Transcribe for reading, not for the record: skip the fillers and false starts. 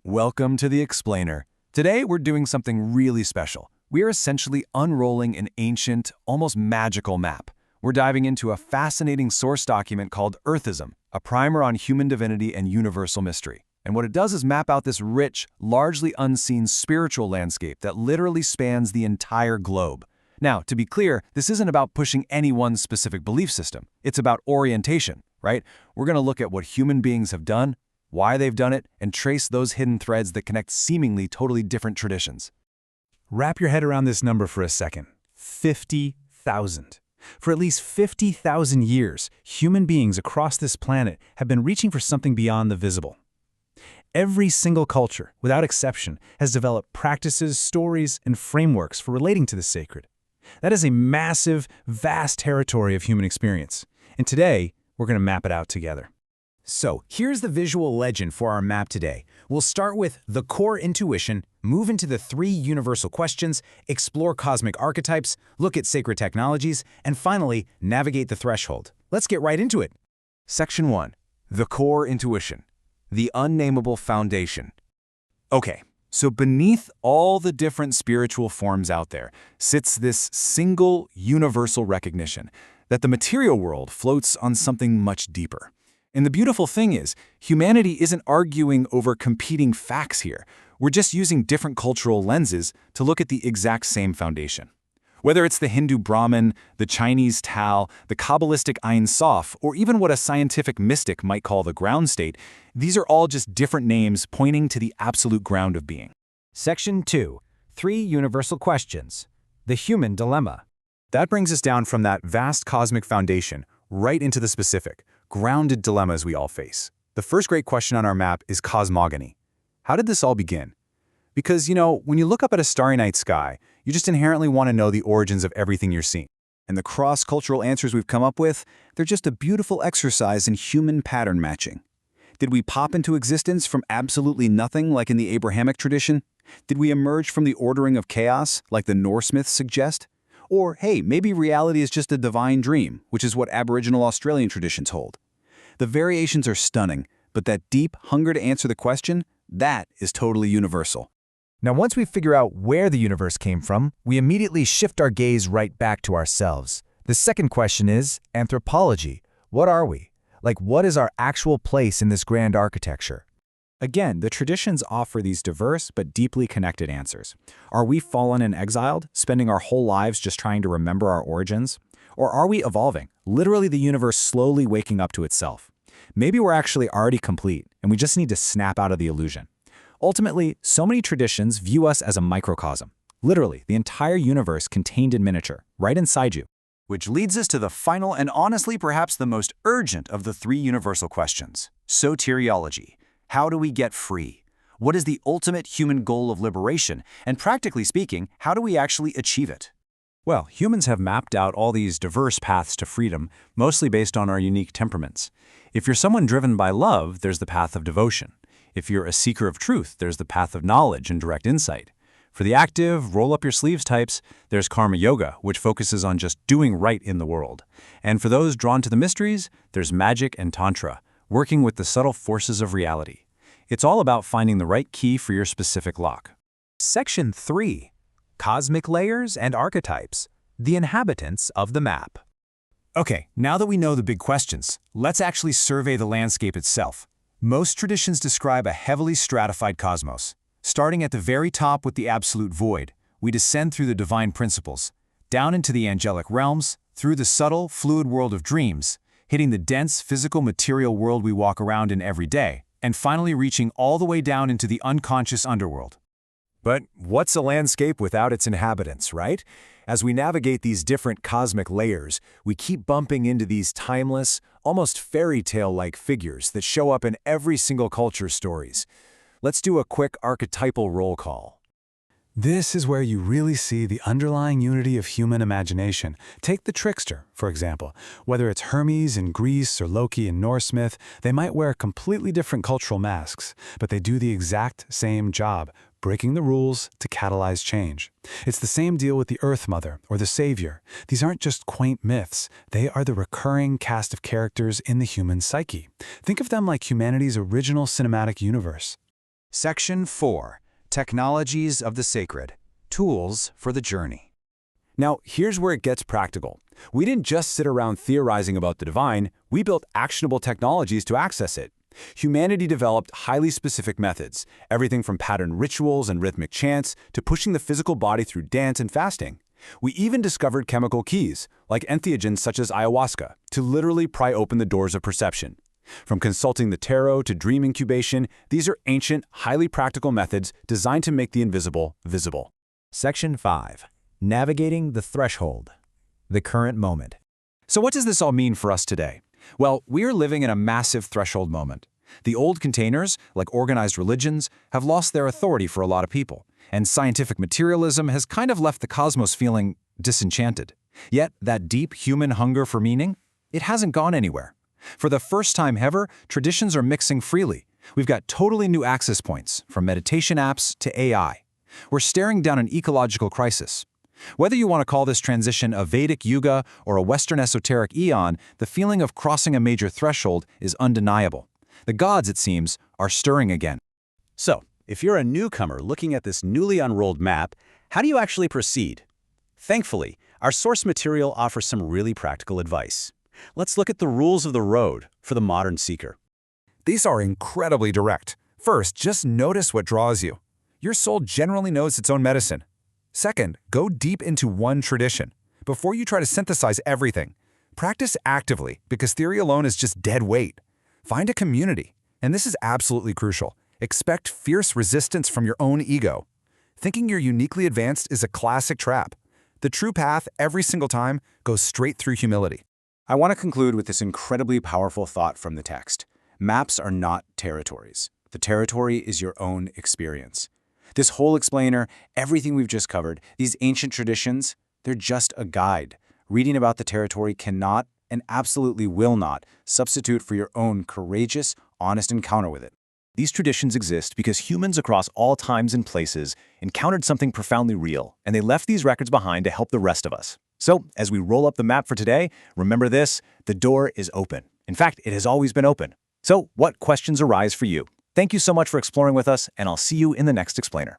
Welcome to the Explainer. Today we're doing something really special. We're essentially unrolling an ancient, almost magical map. We're diving into a fascinating source document called Earthism, a primer on human divinity and universal mystery. And what it does is map out this rich, largely unseen spiritual landscape that literally spans the entire globe. Now, to be clear, this isn't about pushing any one specific belief system. It's about orientation, right? We're going to look at what human beings have done, why they've done it, and trace those hidden threads that connect seemingly totally different traditions. Wrap your head around this number for a second. 50,000. For at least 50,000 years, human beings across this planet have been reaching for something beyond the visible. Every single culture, without exception, has developed practices, stories, and frameworks for relating to the sacred. That is a massive, vast territory of human experience. And today, we're going to map it out together. So, here's the visual legend for our map today. We'll start with the core intuition, move into the 3 universal questions, explore cosmic archetypes, look at sacred technologies, and finally, navigate the threshold. Let's get right into it. Section 1. The core intuition. The unnameable foundation. Okay, so beneath all the different spiritual forms out there sits this single universal recognition that the material world floats on something much deeper. And the beautiful thing is, humanity isn't arguing over competing facts here. We're just using different cultural lenses to look at the exact same foundation. Whether it's the Hindu Brahman, the Chinese Tao, the Kabbalistic Ein Sof, or even what a scientific mystic might call the ground state, these are all just different names pointing to the absolute ground of being. Section 2. 3 universal questions. The human dilemma. That brings us down from that vast cosmic foundation right into the specific, grounded dilemmas we all face. The first great question on our map is cosmogony. How did this all begin? Because, when you look up at a starry night sky, you just inherently want to know the origins of everything you're seeing. And the cross-cultural answers we've come up with, they're just a beautiful exercise in human pattern matching. Did we pop into existence from absolutely nothing like in the Abrahamic tradition? Did we emerge from the ordering of chaos like the Norse myths suggest? Or, hey, maybe reality is just a divine dream, which is what Aboriginal Australian traditions hold. The variations are stunning, but that deep hunger to answer the question, that is totally universal. Now, once we figure out where the universe came from, we immediately shift our gaze right back to ourselves. The second question is anthropology. What are we? What is our actual place in this grand architecture? Again, the traditions offer these diverse but deeply connected answers. Are we fallen and exiled, spending our whole lives just trying to remember our origins? Or are we evolving, literally the universe slowly waking up to itself? Maybe we're actually already complete, and we just need to snap out of the illusion. Ultimately, so many traditions view us as a microcosm, literally the entire universe contained in miniature, right inside you. Which leads us to the final and honestly perhaps the most urgent of the 3 universal questions, soteriology. How do we get free? What is the ultimate human goal of liberation? And practically speaking, how do we actually achieve it? Well, humans have mapped out all these diverse paths to freedom, mostly based on our unique temperaments. If you're someone driven by love, there's the path of devotion. If you're a seeker of truth, there's the path of knowledge and direct insight. For the active, roll-up-your-sleeves types, there's karma yoga, which focuses on just doing right in the world. And for those drawn to the mysteries, there's magic and tantra, working with the subtle forces of reality. It's all about finding the right key for your specific lock. Section 3. Cosmic layers and archetypes. The inhabitants of the map. Okay, now that we know the big questions, let's actually survey the landscape itself. Most traditions describe a heavily stratified cosmos. Starting at the very top with the absolute void, we descend through the divine principles, down into the angelic realms, through the subtle, fluid world of dreams, hitting the dense, physical, material world we walk around in every day, and finally reaching all the way down into the unconscious underworld. But what's a landscape without its inhabitants, right? As we navigate these different cosmic layers, we keep bumping into these timeless, almost fairy tale-like figures that show up in every single culture's stories. Let's do a quick archetypal roll call. This is where you really see the underlying unity of human imagination. Take the trickster, for example. Whether it's Hermes in Greece or Loki in Norse myth, they might wear completely different cultural masks, but they do the exact same job, breaking the rules to catalyze change. It's the same deal with the Earth Mother or the Savior. These aren't just quaint myths. They are the recurring cast of characters in the human psyche. Think of them like humanity's original cinematic universe. Section 4. Technologies of the Sacred. Tools for the Journey. Now, here's where it gets practical. We didn't just sit around theorizing about the divine, we built actionable technologies to access it. Humanity developed highly specific methods, everything from patterned rituals and rhythmic chants to pushing the physical body through dance and fasting. We even discovered chemical keys, like entheogens such as ayahuasca, to literally pry open the doors of perception. From consulting the tarot to dream incubation, these are ancient, highly practical methods designed to make the invisible visible. Section 5. Navigating the Threshold. The current moment. So what does this all mean for us today? Well, we're living in a massive threshold moment. The old containers, like organized religions, have lost their authority for a lot of people, and scientific materialism has kind of left the cosmos feeling disenchanted. Yet, that deep human hunger for meaning, it hasn't gone anywhere. For the first time ever, traditions are mixing freely. We've got totally new access points, from meditation apps to AI. We're staring down an ecological crisis. Whether you want to call this transition a Vedic Yuga or a Western esoteric eon, the feeling of crossing a major threshold is undeniable. The gods, it seems, are stirring again. So, if you're a newcomer looking at this newly unrolled map, how do you actually proceed? Thankfully, our source material offers some really practical advice. Let's look at the rules of the road for the modern seeker. These are incredibly direct. First, just notice what draws you. Your soul generally knows its own medicine. Second, go deep into one tradition. Before you try to synthesize everything, practice actively because theory alone is just dead weight. Find a community, and this is absolutely crucial. Expect fierce resistance from your own ego. Thinking you're uniquely advanced is a classic trap. The true path, every single time, goes straight through humility. I want to conclude with this incredibly powerful thought from the text. Maps are not territories. The territory is your own experience. This whole explainer, everything we've just covered, these ancient traditions, they're just a guide. Reading about the territory cannot, and absolutely will not, substitute for your own courageous, honest encounter with it. These traditions exist because humans across all times and places encountered something profoundly real, and they left these records behind to help the rest of us. So, as we roll up the map for today, remember this: the door is open. In fact, it has always been open. So, what questions arise for you? Thank you so much for exploring with us, and I'll see you in the next explainer.